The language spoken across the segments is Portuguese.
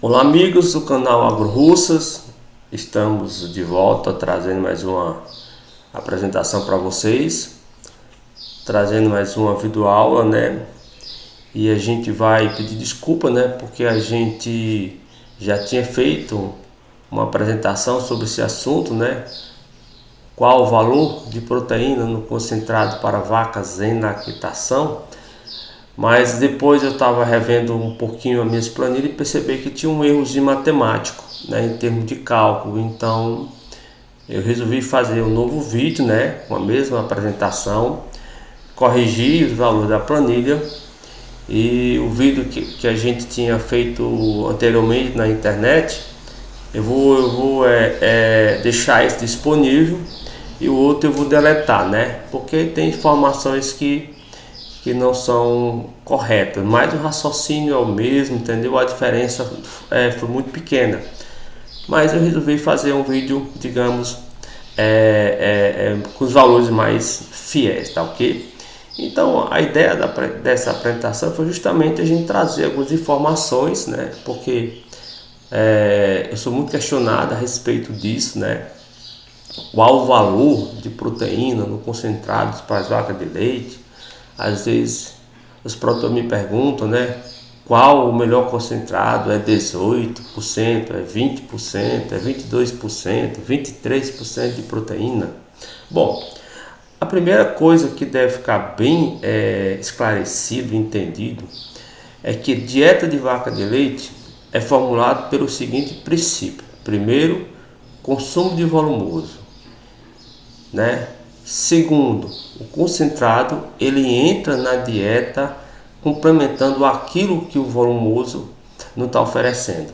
Olá amigos do canal AgroRussas, estamos de volta trazendo mais uma apresentação para vocês, trazendo mais uma videoaula, né? E a gente vai pedir desculpa, né? Porque a gente já tinha feito uma apresentação sobre esse assunto, né? Qual o valor de proteína no concentrado para vacas em lactação? Mas depois eu estava revendo um pouquinho as minhas planilhas e percebi que tinha um errozinho matemático, né, em termos de cálculo. Então eu resolvi fazer um novo vídeo, né, com a mesma apresentação, corrigir os valores da planilha, e o vídeo que a gente tinha feito anteriormente na internet, eu vou deixar esse disponível, e o outro eu vou deletar, né, porque tem informações que não são corretas, mas o raciocínio é o mesmo, entendeu? A diferença foi muito pequena, mas eu resolvi fazer um vídeo, digamos, com os valores mais fiéis, tá ok? Então a ideia dessa apresentação foi justamente a gente trazer algumas informações, né? Porque eu sou muito questionado a respeito disso, né? Qual o valor de proteína no concentrado para as vacas de leite? Às vezes os produtores me perguntam, né, qual o melhor concentrado? É 18%, é 20%, é 22%, 23% de proteína? Bom, a primeira coisa que deve ficar bem esclarecido e entendido é que dieta de vaca de leite é formulado pelo seguinte princípio: primeiro, consumo de volumoso, né? Segundo, o concentrado ele entra na dieta complementando aquilo que o volumoso não está oferecendo.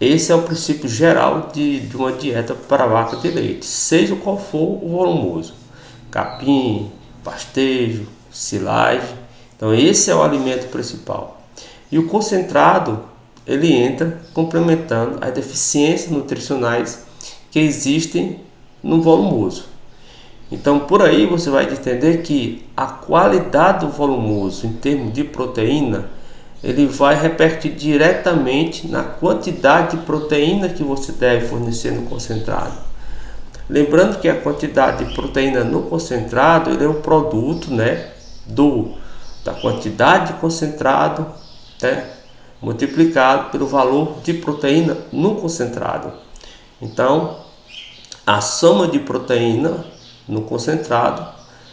Esse é o princípio geral de uma dieta para vaca de leite, seja qual for o volumoso: capim, pastejo, silagem. Então esse é o alimento principal. E o concentrado ele entra complementando as deficiências nutricionais que existem no volumoso. Então por aí você vai entender que a qualidade do volumoso em termos de proteína, ele vai repercutir diretamente na quantidade de proteína que você deve fornecer no concentrado. Lembrando que a quantidade de proteína no concentrado ele é um produto, né, da quantidade de concentrado, né, multiplicado pelo valor de proteína no concentrado. Então a soma de proteína no concentrado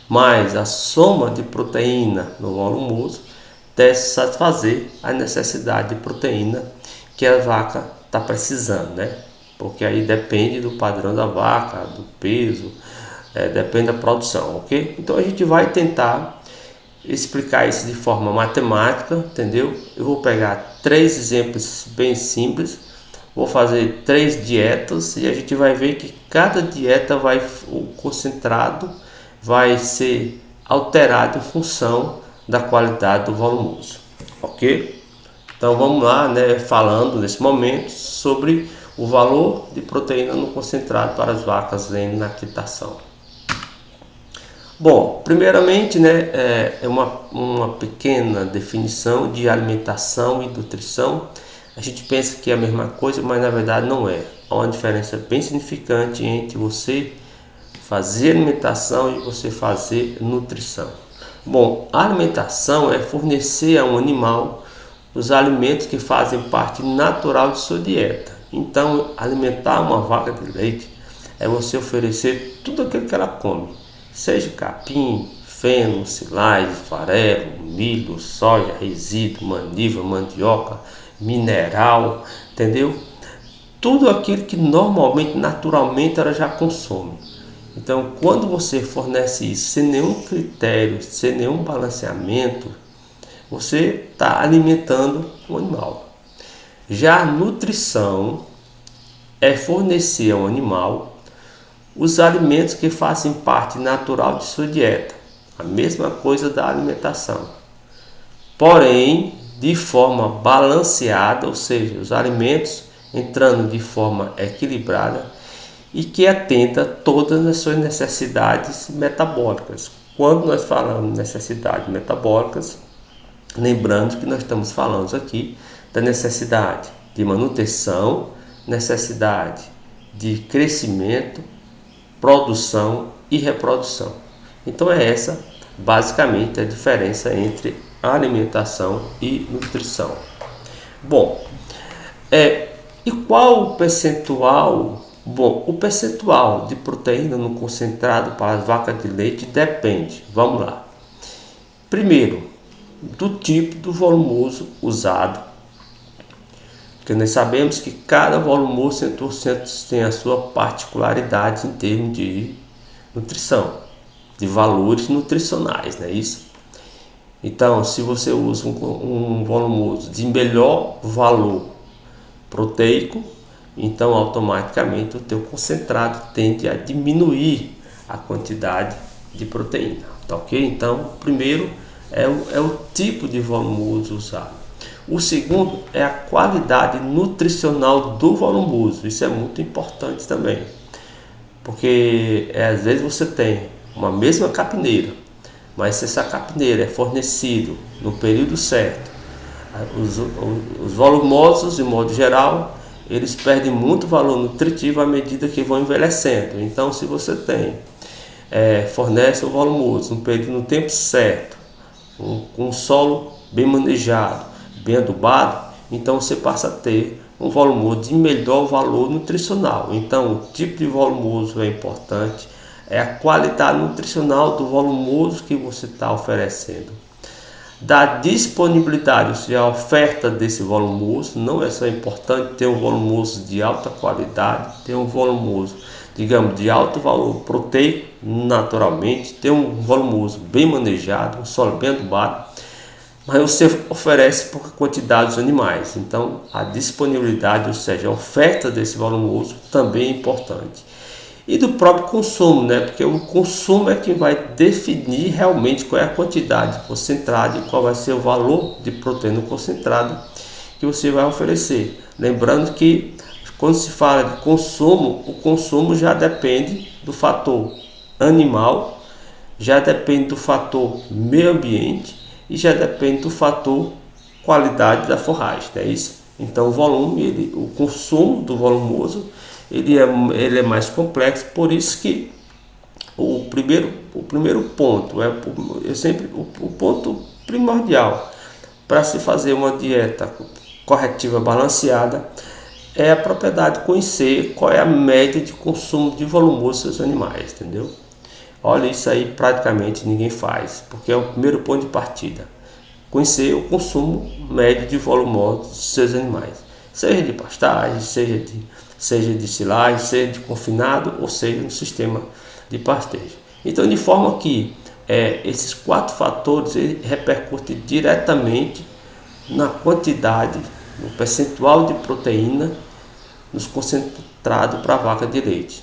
mais a soma de proteína no volumoso deve satisfazer a necessidade de proteína que a vaca está precisando, né? Porque aí depende do padrão da vaca, do peso, depende da produção, ok? Então a gente vai tentar explicar isso de forma matemática, entendeu? Eu vou pegar três exemplos bem simples, vou fazer 3 dietas e a gente vai ver que cada dieta o concentrado vai ser alterado em função da qualidade do volumoso, ok? Então vamos lá, né, falando nesse momento sobre o valor de proteína no concentrado para as vacas em lactação. Bom, primeiramente, né, é uma pequena definição de alimentação e nutrição. A gente pensa que é a mesma coisa, mas na verdade não é. Há uma diferença bem significante entre você fazer alimentação e você fazer nutrição. Bom, a alimentação é fornecer a um animal os alimentos que fazem parte natural de sua dieta. Então, alimentar uma vaca de leite é você oferecer tudo aquilo que ela come, seja capim, feno, silagem, farelo, milho, soja, resíduo, maniva, mandioca, mineral, entendeu? Tudo aquilo que normalmente, naturalmente ela já consome. Então, quando você fornece isso sem nenhum critério, sem nenhum balanceamento, você está alimentando o animal. Já a nutrição é fornecer ao animal os alimentos que fazem parte natural de sua dieta. A mesma coisa da alimentação. Porém, de forma balanceada, ou seja, os alimentos entrando de forma equilibrada e que atenda todas as suas necessidades metabólicas. Quando nós falamos necessidades metabólicas, lembrando que nós estamos falando aqui da necessidade de manutenção, necessidade de crescimento, produção e reprodução. Então é essa basicamente a diferença entre alimentação e nutrição. Bom, e qual o percentual? Bom, o percentual de proteína no concentrado para as vacas de leite depende. Vamos lá. Primeiro, do tipo do volumoso usado, porque nós sabemos que cada volumoso 100% tem a sua particularidade em termos de nutrição, de valores nutricionais, não é isso? Então, se você usa um volumoso de melhor valor proteico, então automaticamente o teu concentrado tende a diminuir a quantidade de proteína, tá ok? Então, primeiro é o tipo de volumoso usado. O segundo é a qualidade nutricional do volumoso. Isso é muito importante também, porque às vezes você tem uma mesma capineira, mas se essa capineira é fornecido no período certo, os volumosos, de modo geral, eles perdem muito valor nutritivo à medida que vão envelhecendo. Então, se você fornece o volumoso no tempo certo, com um solo bem manejado, bem adubado, então você passa a ter um volumoso de melhor valor nutricional. Então, o tipo de volumoso é importante, é a qualidade nutricional do volumoso que você está oferecendo. Da disponibilidade, ou seja, a oferta desse volumoso, não é só importante ter um volumoso de alta qualidade, ter um volumoso, digamos, de alto valor proteico, naturalmente, ter um volumoso bem manejado, um solo bem adubado, mas você oferece pouca quantidade dos animais. Então, a disponibilidade, ou seja, a oferta desse volumoso também é importante. E do próprio consumo, né? Porque o consumo é quem vai definir realmente qual é a quantidade concentrada e qual vai ser o valor de proteína concentrada que você vai oferecer. Lembrando que quando se fala de consumo, o consumo já depende do fator animal, já depende do fator meio ambiente e já depende do fator qualidade da forragem, não é isso? Então o volume, o consumo do volumoso, ele é mais complexo, por isso que o primeiro ponto é sempre o ponto primordial para se fazer uma dieta corretiva balanceada, é a propriedade conhecer qual é a média de consumo de volumoso dos seus animais, entendeu? Olha, isso aí praticamente ninguém faz, porque é o primeiro ponto de partida. Conhecer o consumo médio de volumoso dos seus animais, seja de pastagem, seja de silagem, seja de confinado, ou seja no sistema de pastejo. Então, de forma que esses 4 fatores repercutem diretamente na quantidade, no percentual de proteína nos concentrados para a vaca de leite.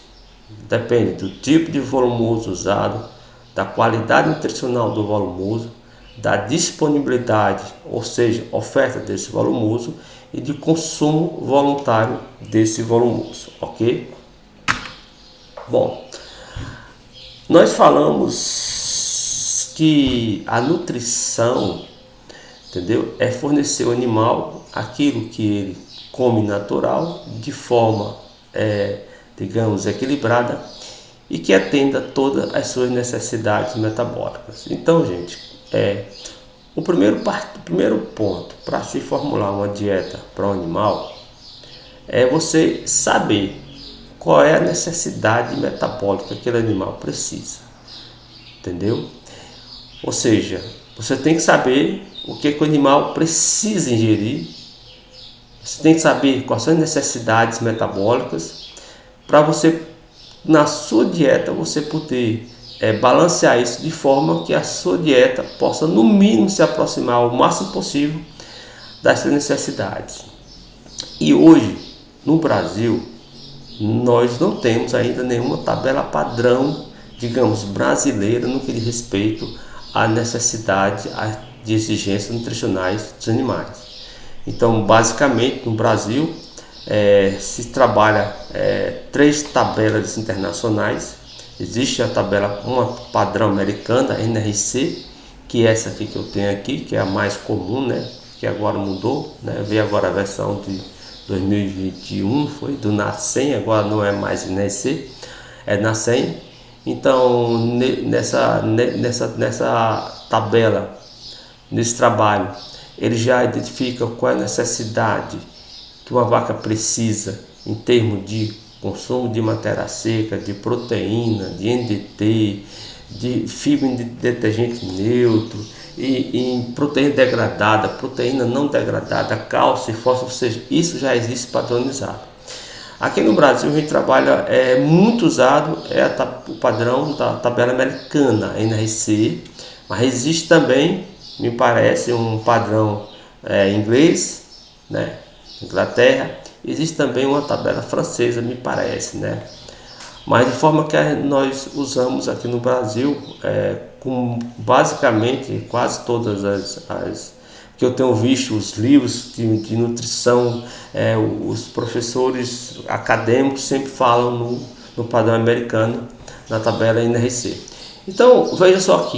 Depende do tipo de volumoso usado, da qualidade nutricional do volumoso, da disponibilidade, ou seja, oferta desse volumoso, e de consumo voluntário desse volumoso, ok? Bom, nós falamos que a nutrição, entendeu? É fornecer ao animal aquilo que ele come natural, de forma, digamos, equilibrada e que atenda todas as suas necessidades metabólicas. Então, gente, o primeiro ponto para se formular uma dieta para um animal é você saber qual é a necessidade metabólica que aquele animal precisa, entendeu? Ou seja, você tem que saber o que o animal precisa ingerir, você tem que saber quais são as necessidades metabólicas para você, na sua dieta, você poder balancear isso de forma que a sua dieta possa no mínimo se aproximar o máximo possível das suas necessidades. E hoje, no Brasil, nós não temos ainda nenhuma tabela padrão, digamos, brasileira no que diz respeito à necessidade de exigências nutricionais dos animais. Então, basicamente, no Brasil, se trabalha 3 tabelas internacionais. Existe a tabela, uma padrão americana, a NRC, que é essa aqui que eu tenho aqui, que é a mais comum, né? que agora mudou, né? Veio agora a versão de 2021, foi do NACEM, agora não é mais NEC, é NACEM. Então nessa tabela, nesse trabalho, ele já identifica qual é a necessidade que uma vaca precisa em termos de consumo de matéria seca, de proteína, de NDT, de fibra de detergente neutro, e em proteína degradada, proteína não degradada, cálcio e fósforo, ou seja, isso já existe padronizado. Aqui no Brasil a gente trabalha, muito usado o padrão da tabela americana, NRC, mas existe também, me parece, um padrão inglês, né, Inglaterra, existe também uma tabela francesa, me parece, né? Mas de forma que nós usamos aqui no Brasil, com basicamente quase todas as que eu tenho visto, os livros de nutrição, os professores acadêmicos sempre falam no padrão americano, na tabela NRC. Então veja só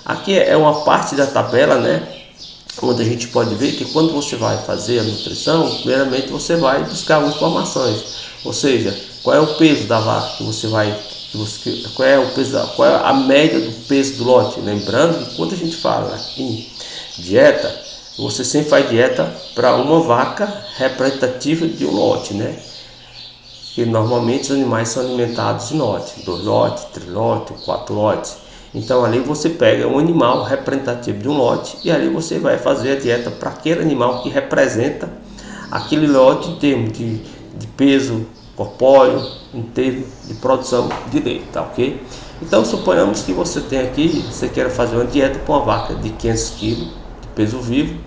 aqui é uma parte da tabela, né, onde a gente pode ver que quando você vai fazer a nutrição, primeiramente você vai buscar informações, ou seja, qual é o peso da vaca que você vai, qual é o peso, qual é a média do peso do lote. Lembrando que quando a gente fala em dieta, você sempre faz dieta para uma vaca representativa de um lote, né? E normalmente os animais são alimentados em lote, 2 lotes, 3 lotes, 4 lotes. Então ali você pega um animal representativo de um lote e ali você vai fazer a dieta para aquele animal que representa aquele lote em termos de peso corpóreo, em termos de produção de leite, tá ok? Então suponhamos que você tem aqui, você queira fazer uma dieta para uma vaca de 500 kg de peso vivo,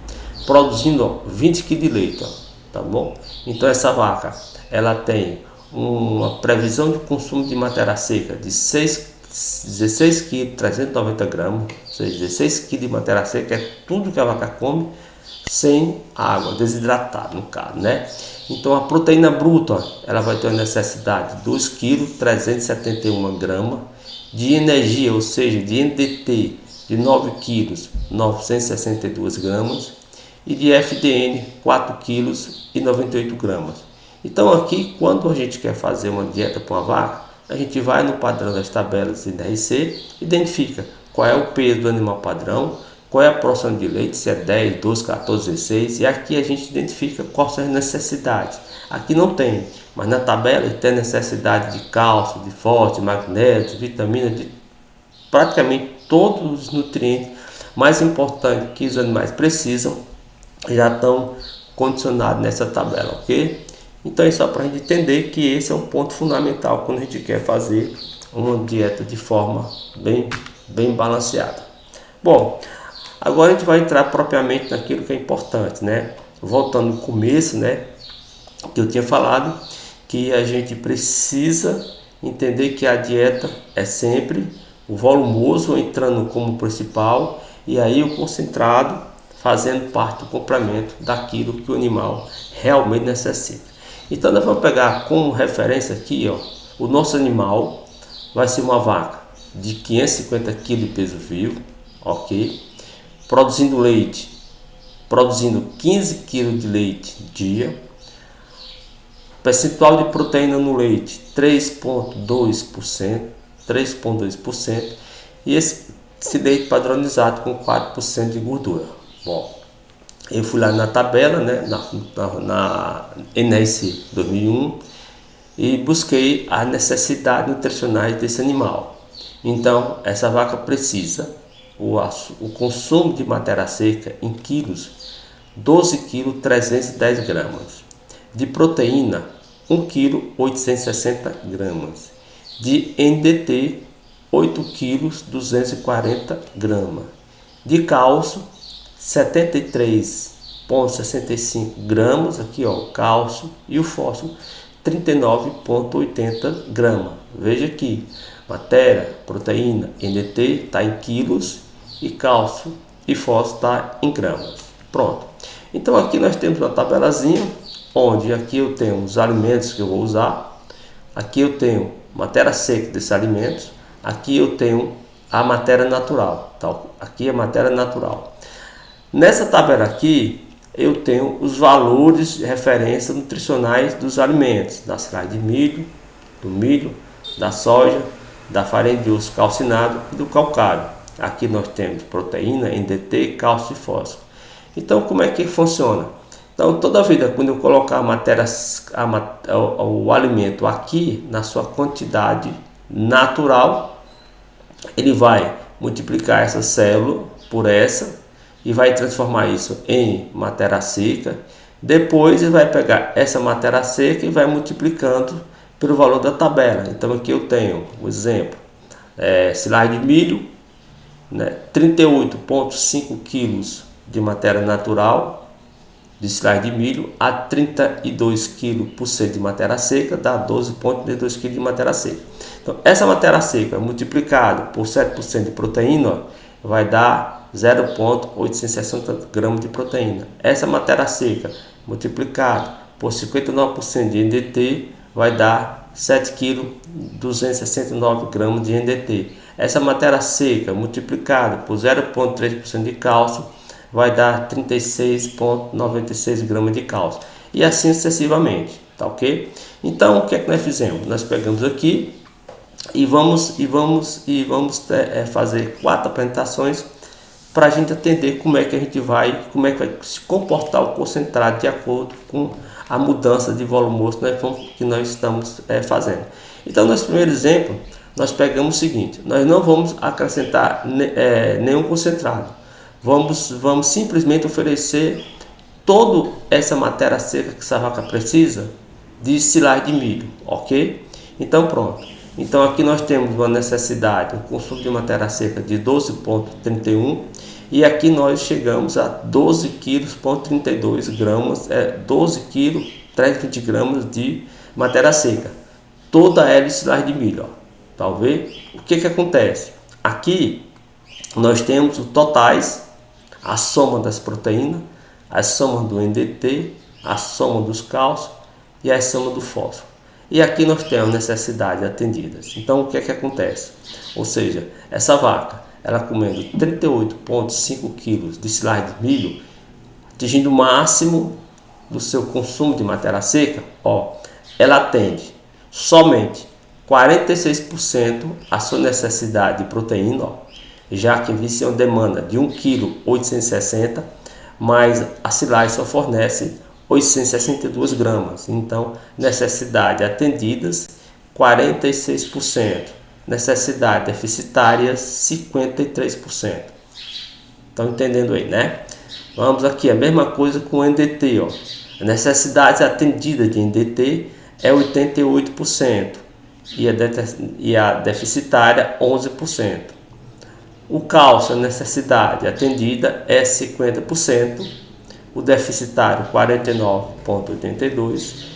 produzindo 20 kg de leite, tá bom? Então essa vaca, ela tem uma previsão de consumo de matéria seca de 16 kg 390 gramas, ou seja, 16 kg de matéria seca é tudo que a vaca come sem água, desidratado no caso, né? Então a proteína bruta, ela vai ter uma necessidade de 2 kg 371 gramas, de energia, ou seja, de NDT de 9 kg 962 gramas e de FDN 4 kg e 98 gramas. Então aqui, quando a gente quer fazer uma dieta para uma vaca, a gente vai no padrão das tabelas NRC, identifica qual é o peso do animal padrão, qual é a porção de leite, se é 10, 12, 14, 16, e aqui a gente identifica quais são as necessidades. Aqui não tem, mas na tabela tem necessidade de cálcio, de fósforo, de magnésio, de vitamina, de praticamente todos os nutrientes mais importantes que os animais precisam já estão condicionados nessa tabela, ok? Então é só para a gente entender que esse é um ponto fundamental quando a gente quer fazer uma dieta de forma bem balanceada. Bom, agora a gente vai entrar propriamente naquilo que é importante, né? Voltando no começo, né, que eu tinha falado, que a gente precisa entender que a dieta é sempre o volumoso entrando como principal e aí o concentrado fazendo parte do complemento daquilo que o animal realmente necessita. Então nós vamos pegar como referência aqui, ó, o nosso animal vai ser uma vaca de 550 kg de peso vivo, ok? Produzindo leite, produzindo 15 kg de leite dia, percentual de proteína no leite 3,2%, e esse leite padronizado com 4% de gordura. Bom, eu fui lá na tabela, né, na NRC 2001 e busquei as necessidades nutricionais desse animal. Então, essa vaca precisa o consumo de matéria seca em quilos, 12 kg 310 gramas, de proteína 1 kg 860 gramas, de NDT 8 kg 240 gramas, de cálcio 73,65 gramas, aqui ó, o cálcio, e o fósforo 39,80 gramas. Veja aqui, matéria, proteína, NDT está em quilos e cálcio e fósforo está em gramas. Pronto. Então aqui nós temos uma tabelazinha, onde aqui eu tenho os alimentos que eu vou usar, aqui eu tenho matéria seca desses alimentos, aqui eu tenho a matéria natural, tá? Aqui é a matéria natural. Nessa tabela aqui, eu tenho os valores de referência nutricionais dos alimentos, da silagem de milho, do milho, da soja, da farinha de osso calcinado e do calcário. Aqui nós temos proteína, NDT, cálcio e fósforo. Então, como é que funciona? Então, toda vida, quando eu colocar o alimento aqui na sua quantidade natural, ele vai multiplicar essa célula por essa e vai transformar isso em matéria seca. Depois ele vai pegar essa matéria seca e vai multiplicando pelo valor da tabela. Então aqui eu tenho o exemplo, silagem de milho, né, 38,5 kg de matéria natural de silagem de milho a 32 kg por cento de matéria seca, dá 12,32 kg de matéria seca. Então essa matéria seca multiplicada por 7% de proteína vai dar 0,860 gramas de proteína. Essa matéria seca multiplicada por 59% de NDT vai dar 7,269 kg de NDT. Essa matéria seca multiplicada por 0,3% de cálcio vai dar 36,96 gramas de cálcio. E assim sucessivamente, tá ok? Então o que é que nós fizemos? Nós pegamos aqui e vamos fazer 4 apresentações para a gente entender como é que como é que vai se comportar o concentrado de acordo com a mudança de volumoso que nós estamos fazendo. Então, nesse primeiro exemplo, nós pegamos o seguinte: nós não vamos acrescentar nenhum concentrado, vamos simplesmente oferecer toda essa matéria seca que essa vaca precisa de silagem de milho, ok? Então, pronto. Então aqui nós temos uma necessidade, um consumo de matéria seca de 12,31 e aqui nós chegamos a 12,32 gramas, 12 kg 320 gramas de matéria seca, toda ela de silagem de milho, ó. Talvez o que acontece? Aqui nós temos os totais, a soma das proteínas, a soma do NDT, a soma dos cálcios e a soma do fósforo. E aqui nós temos necessidades atendidas. Então o que acontece? Ou seja, essa vaca, ela comendo 38,5 kg de silagem de milho, atingindo o máximo do seu consumo de matéria seca, ó, ela atende somente 46% a sua necessidade de proteína, ó, já que existe uma demanda de 1,860 kg, mas a silagem só fornece 862 gramas. Então, necessidade atendidas 46%, necessidade deficitárias 53%. Estão entendendo aí, né? Vamos aqui, a mesma coisa com o NDT, ó. A necessidade atendida de NDT é 88% e a deficitária 11%. O cálcio, a necessidade atendida é 50%, o deficitário 49,82%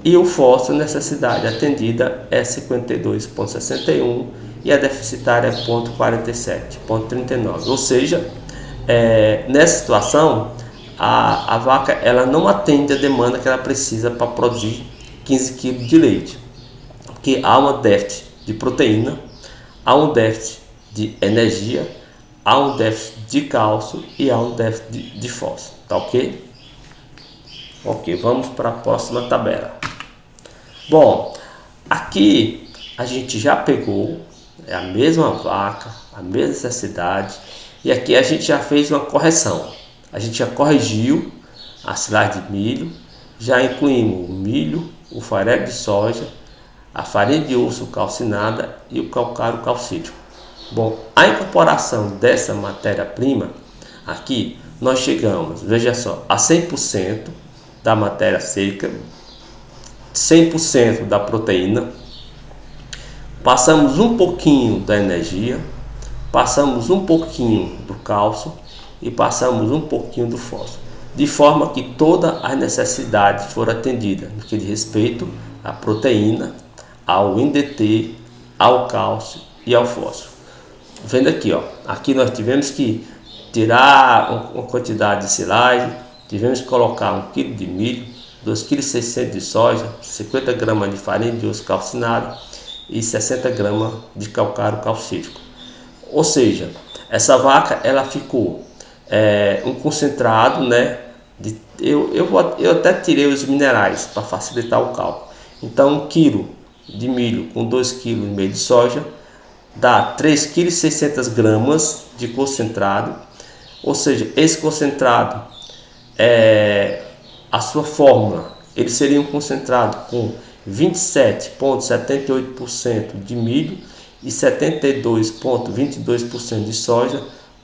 e o fósforo, necessidade atendida é 52,61% e a deficitária é 47,39%. Ou seja, nessa situação a vaca ela não atende a demanda que ela precisa para produzir 15 kg de leite, porque há um déficit de proteína, há um déficit de energia, há um déficit de cálcio e há um déficit de fósforo, tá ok? Ok, vamos para a próxima tabela. Bom, aqui a gente já pegou a mesma vaca, a mesma necessidade, e aqui a gente já fez uma correção. A gente já corrigiu a silagem de milho, já incluímos o milho, o farelo de soja, a farinha de osso calcinada e o calcário calcítico. Bom, a incorporação dessa matéria-prima, aqui nós chegamos, veja só, a 100% da matéria seca, 100% da proteína, passamos um pouquinho da energia, passamos um pouquinho do cálcio e passamos um pouquinho do fósforo, de forma que toda a necessidade for atendida no que diz respeito à proteína, ao NDT, ao cálcio e ao fósforo. Vendo aqui, ó, aqui nós tivemos que tirar uma quantidade de silagem, tivemos que colocar 1 kg de milho, 2,6 kg de soja, 50 gramas de farinha de osso calcinado e 60 gramas de calcário calcítico. Ou seja, essa vaca ela ficou um concentrado, né, eu até tirei os minerais para facilitar o cálculo. Então 1 kg de milho com 2,5 kg de soja dá 3,6 kg de concentrado, ou seja, esse concentrado, a sua fórmula, ele seria um concentrado com 27,78% de milho e 72,22% de soja,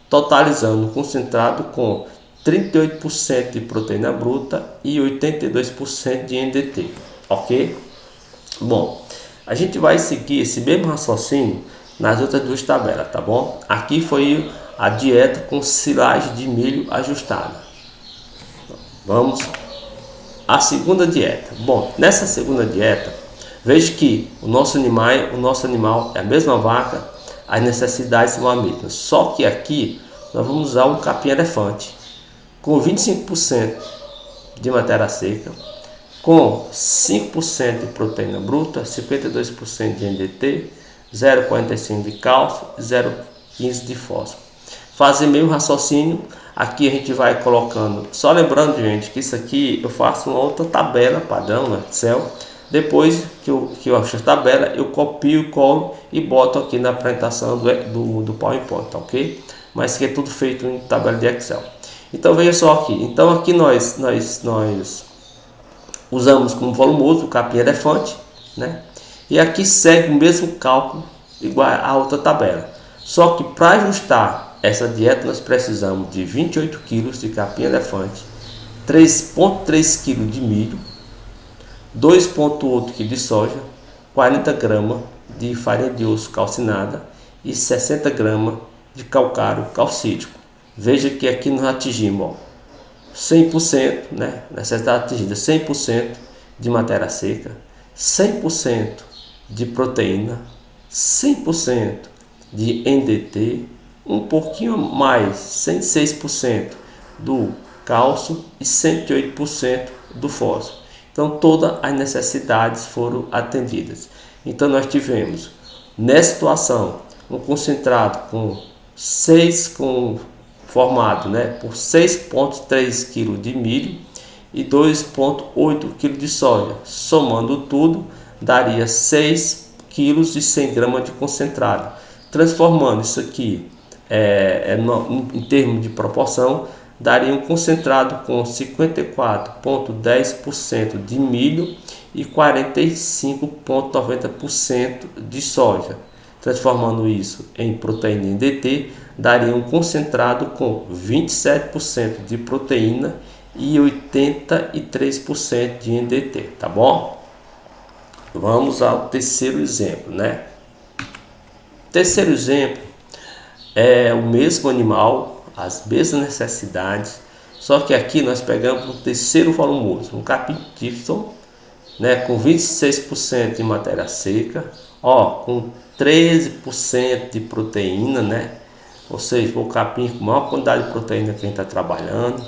totalizando um concentrado com 38% de proteína bruta e 82% de NDT, ok? Bom, a gente vai seguir esse mesmo raciocínio nas outras duas tabelas, tá bom? Aqui foi a dieta com silagem de milho ajustada. Vamos à segunda dieta. Bom, nessa segunda dieta, veja que o nosso animal é a mesma vaca, as necessidades são as mesmas, só que aqui nós vamos usar um capim-elefante com 25% de matéria seca, com 5% de proteína bruta, 52% de NDT, 0,45 de cálcio e 0,15 de fósforo. Fazer mesmo raciocínio, aqui a gente vai colocando, só lembrando, gente, que isso aqui eu faço uma outra tabela padrão no Excel. Depois que eu acho a tabela, eu copio, colo e boto aqui na apresentação do PowerPoint, tá ok? Mas que é tudo feito em tabela de Excel. Então veja só aqui, então aqui nós usamos como volumoso o capim-elefante, né? E aqui segue o mesmo cálculo igual a outra tabela. Só que para ajustar essa dieta nós precisamos de 28 kg de capim-elefante, 3,3 kg de milho, 2,8 kg de soja, 40 gramas de farinha de osso calcinada e 60 gramas de calcário calcídico. Veja que aqui nós atingimos, ó, 100%, né? Necessidade atingida 100% de matéria seca, 100% de proteína, 100% de NDT, um pouquinho mais, 106% do cálcio e 108% do fósforo. Então todas as necessidades foram atendidas. Então nós tivemos nessa situação um concentrado formado, né, por 6,3 kg de milho e 2,8 kg de soja. Somando tudo, daria 6 kg e 100 gramas de concentrado. Transformando isso aqui em termos de proporção, daria um concentrado com 54,10% de milho e 45,90% de soja. Transformando isso em proteína NDT, daria um concentrado com 27% de proteína e 83% de NDT, tá bom? Vamos ao terceiro exemplo, né? Terceiro exemplo é o mesmo animal, as mesmas necessidades, só que aqui nós pegamos o terceiro volumoso, um capim Tifton, né, com 26% de matéria seca, ó, com 13% de proteína, né? Ou seja, o capim com maior quantidade de proteína que a gente está trabalhando,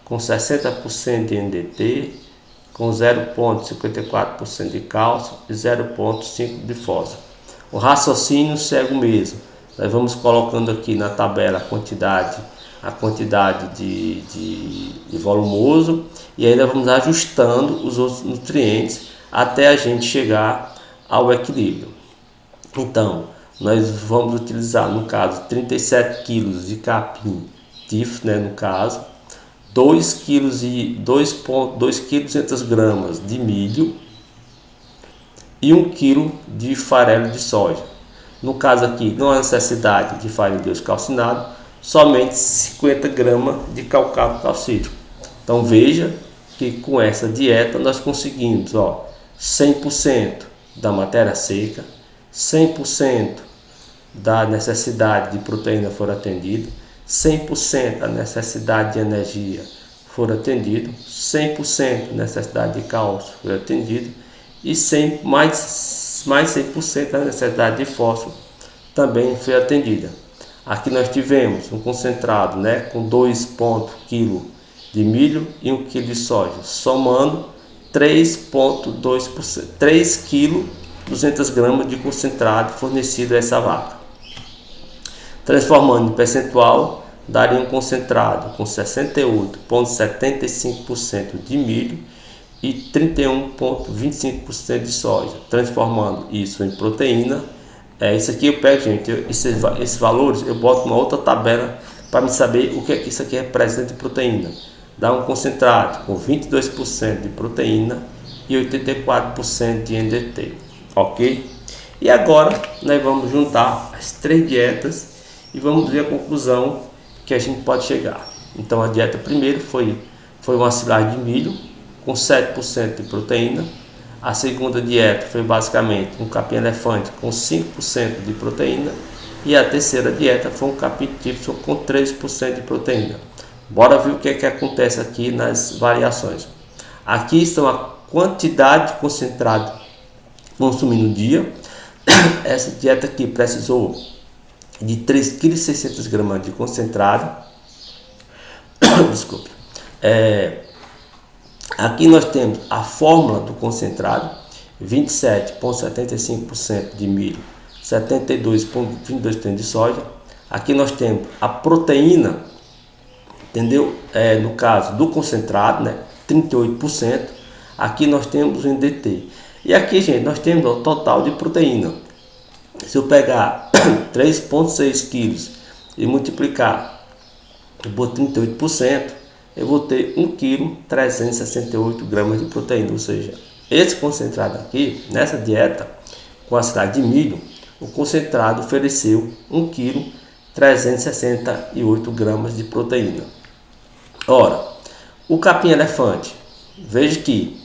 com 60% de NDT, com 0,54% de cálcio e 0,5% de fósforo. O raciocínio segue o mesmo. Nós vamos colocando aqui na tabela a quantidade de volumoso e ainda vamos ajustando os outros nutrientes até a gente chegar ao equilíbrio. Então, nós vamos utilizar, no caso, 37 kg de capim TIF, né, no caso, 2,2 kg de milho e 1 kg de farelo de soja. No caso aqui, não há necessidade de farinha de osso calcinado, somente 50 gramas de calcário calcídico. Então veja que com essa dieta nós conseguimos, ó, 100% da matéria seca, 100% da necessidade de proteína for atendido, 100% da necessidade de energia for atendido, 100% da necessidade de cálcio for atendido e mais 100% da necessidade de fósforo também foi atendida. Aqui nós tivemos um concentrado, né, com 2 kg de milho e 1 kg de soja, somando 3,2%, 3 kg 200 gramas de concentrado fornecido a essa vaca. Transformando em percentual, daria um concentrado com 68,75% de milho e 31,25% de soja, transformando isso em proteína. Isso aqui eu pego, gente, esses valores eu boto uma outra tabela para me saber o que é que isso aqui representa de proteína. Dá um concentrado com 22% de proteína e 84% de NDT, ok? E agora nós vamos juntar as três dietas e vamos ver a conclusão que a gente pode chegar. Então a dieta primeiro foi uma silagem de milho com 7% de proteína. A segunda dieta foi basicamente um capim-elefante com 5% de proteína. E a terceira dieta foi um capim Tifson com 3% de proteína. Bora ver o que é que acontece aqui nas variações. Aqui estão a quantidade de concentrado consumido no dia. Essa dieta aqui precisou de 3,6 kg de concentrado. Desculpe. Aqui nós temos a fórmula do concentrado: 27,75% de milho, 72,22% de soja. Aqui nós temos a proteína, entendeu? No caso do concentrado, né? 38%. Aqui nós temos o NDT. E aqui, gente, nós temos o total de proteína. Se eu pegar 3,6 kg e multiplicar por 38%, eu vou ter 1,368 kg de proteína. Ou seja, esse concentrado aqui, nessa dieta, com a silagem de milho, o concentrado ofereceu 1,368 kg de proteína. Ora, o capim-elefante, veja que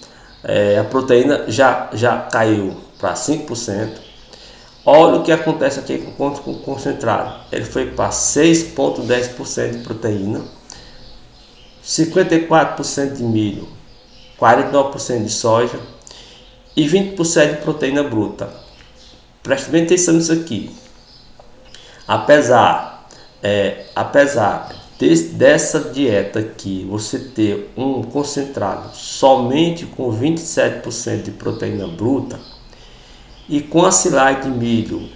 a proteína já caiu para 5%. Olha o que acontece aqui com o concentrado. Ele foi para 6,10% de proteína, 54% de milho, 49% de soja e 20% de proteína bruta. Preste bem atenção nisso aqui. Apesar dessa dieta aqui, você ter um concentrado somente com 27% de proteína bruta, e com a silagem de milho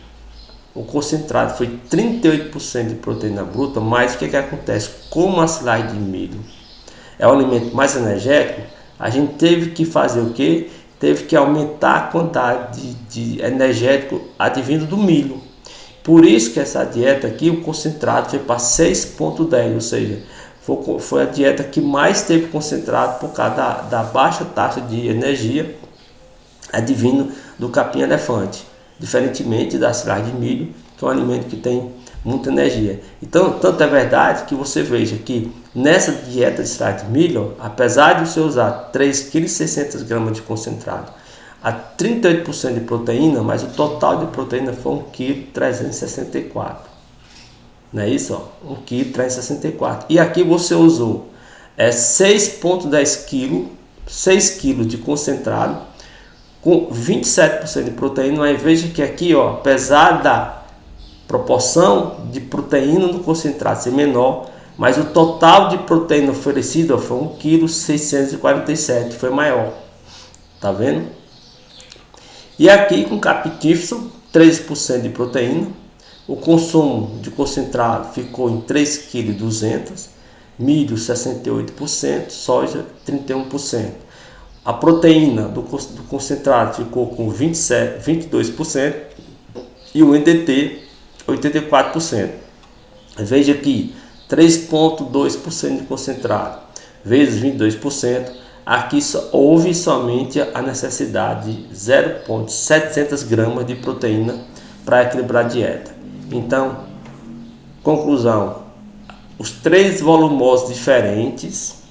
o concentrado foi 38% de proteína bruta, mas o que acontece? Como a silagem de milho é o alimento mais energético, a gente teve que fazer o que? Teve que aumentar a quantidade de energético advindo do milho. Por isso que essa dieta aqui, o concentrado foi para 6,10, ou seja, foi a dieta que mais teve concentrado por causa da baixa taxa de energia advindo do capim-elefante, diferentemente da silagem de milho, que é um alimento que tem muita energia. Então, tanto é verdade que você veja que nessa dieta de silagem de milho, apesar de você usar 3,6 kg de concentrado, a 38% de proteína, mas o total de proteína foi 1,364 kg. Não é isso? 1,364 kg. E aqui você usou 6,10 kg, 6 kg de concentrado, com 27% de proteína, mas veja que aqui, apesar da proporção de proteína no concentrado ser menor, mas o total de proteína oferecida foi 1,647 kg, foi maior. Tá vendo? E aqui com capim Tifson, 13% de proteína, o consumo de concentrado ficou em 3,2 kg, milho 68%, soja 31%. A proteína do concentrado ficou com 22% e o NDT 84%. Veja aqui, 3,2% de concentrado vezes 22%. Aqui houve somente a necessidade de 0,700 gramas de proteína para equilibrar a dieta. Então, conclusão, os três volumosos diferentes,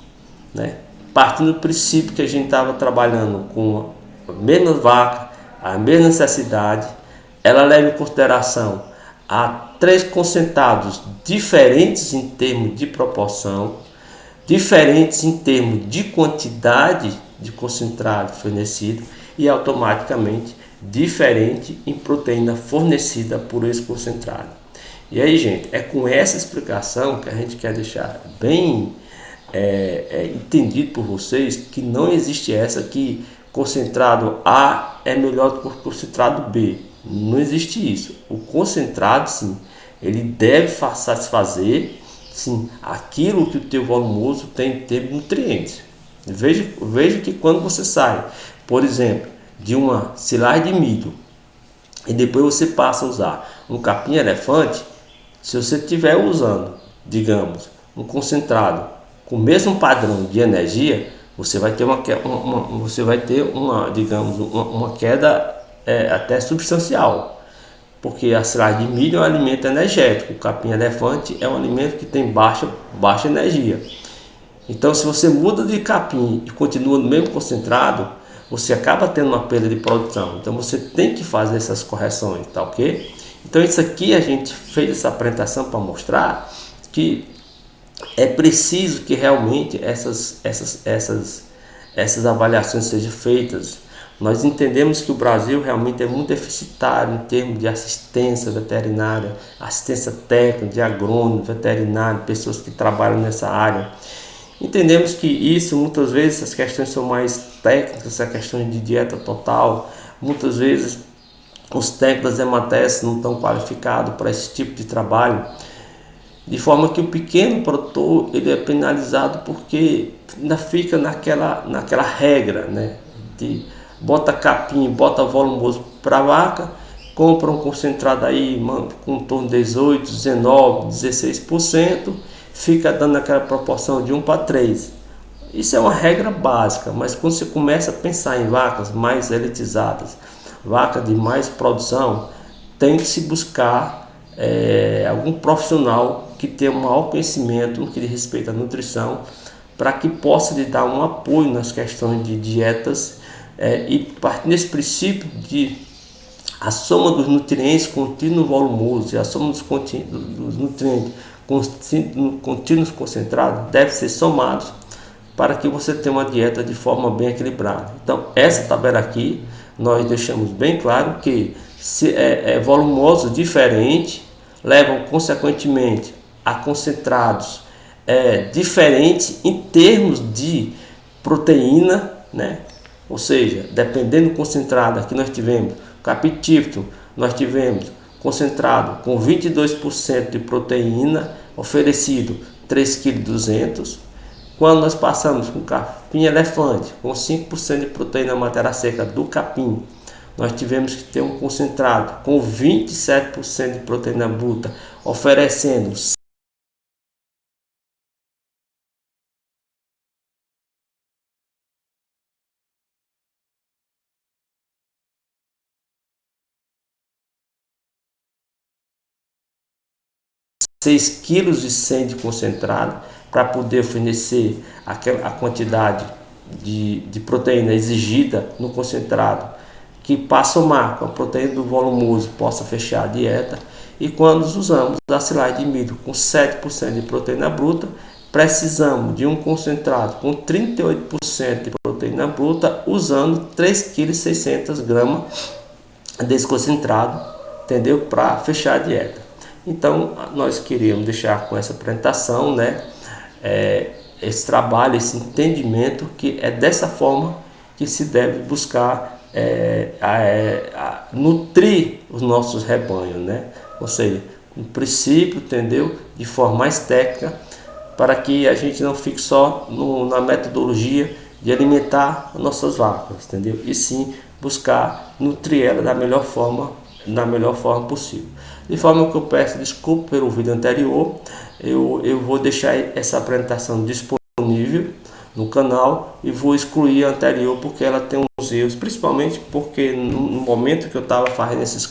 né? Partindo do princípio que a gente estava trabalhando com a mesma vaca, a mesma necessidade, ela leva em consideração a três concentrados diferentes em termos de proporção, diferentes em termos de quantidade de concentrado fornecido e automaticamente diferente em proteína fornecida por esse concentrado. E aí, gente, é com essa explicação que a gente quer deixar bem entendido por vocês que não existe essa que concentrado A é melhor do que o concentrado B. Não existe isso. O concentrado, sim, ele deve satisfazer sim, aquilo que o teu volumoso tem de nutrientes. Veja que quando você sai, por exemplo, de uma silagem de milho e depois você passa a usar um capim-elefante, se você estiver usando, digamos, um concentrado com o mesmo padrão de energia, você vai ter digamos, uma queda até substancial, porque a silagem de milho é um alimento energético, o capim-elefante é um alimento que tem baixa energia. Então, se você muda de capim e continua no mesmo concentrado, você acaba tendo uma perda de produção. Então, você tem que fazer essas correções, tá ok? Então, isso aqui a gente fez essa apresentação para mostrar que é preciso que realmente essas avaliações sejam feitas. Nós entendemos que o Brasil realmente é muito deficitário em termos de assistência veterinária, assistência técnica, de agrônomo, veterinário, pessoas que trabalham nessa área. Entendemos que isso, muitas vezes, as questões são mais técnicas, essa questão de dieta total, muitas vezes os técnicos da EMATES não estão qualificados para esse tipo de trabalho, de forma que o pequeno produtor ele é penalizado porque ainda fica naquela regra, né? De bota capim, bota volumoso para a vaca, compra um concentrado aí com em torno de 18, 19, 16%, fica dando aquela proporção de 1 para 3. Isso é uma regra básica, mas quando você começa a pensar em vacas mais elitizadas, vacas de mais produção, tem que se buscar algum profissional que tenha um maior conhecimento no que diz respeito à nutrição, para que possa lhe dar um apoio nas questões de dietas e partindo desse princípio de a soma dos nutrientes contidos no volumoso e a soma dos nutrientes contínuos concentrados deve ser somados para que você tenha uma dieta de forma bem equilibrada. Então, essa tabela aqui, nós deixamos bem claro que volumosos diferentes levam, consequentemente, a concentrados diferentes em termos de proteína, né? Ou seja, dependendo do concentrado, aqui nós tivemos captípito, nós tivemos concentrado com 22% de proteína, oferecido 3,2 kg. Quando nós passamos com capim-elefante, com 5% de proteína matéria seca do capim, nós tivemos que ter um concentrado com 27% de proteína bruta, oferecendo 6,1 kg de concentrado para poder fornecer a quantidade de proteína exigida no concentrado, que passa o marco, a proteína do volumoso possa fechar a dieta. E quando usamos a silagem de milho com 7% de proteína bruta, precisamos de um concentrado com 38% de proteína bruta, usando 3,6 kg desse concentrado, entendeu? Para fechar a dieta. Então, nós queríamos deixar com essa apresentação, né, esse trabalho, esse entendimento, que é dessa forma que se deve buscar nutrir os nossos rebanhos, né? Ou seja, no princípio, entendeu? De forma mais técnica, para que a gente não fique só na metodologia de alimentar as nossas vacas, entendeu? E sim buscar nutrir ela da melhor forma possível. De forma que eu peço desculpa pelo vídeo anterior, eu vou deixar essa apresentação disponível no canal e vou excluir a anterior porque ela tem uns erros, principalmente porque no momento que eu estava fazendo esses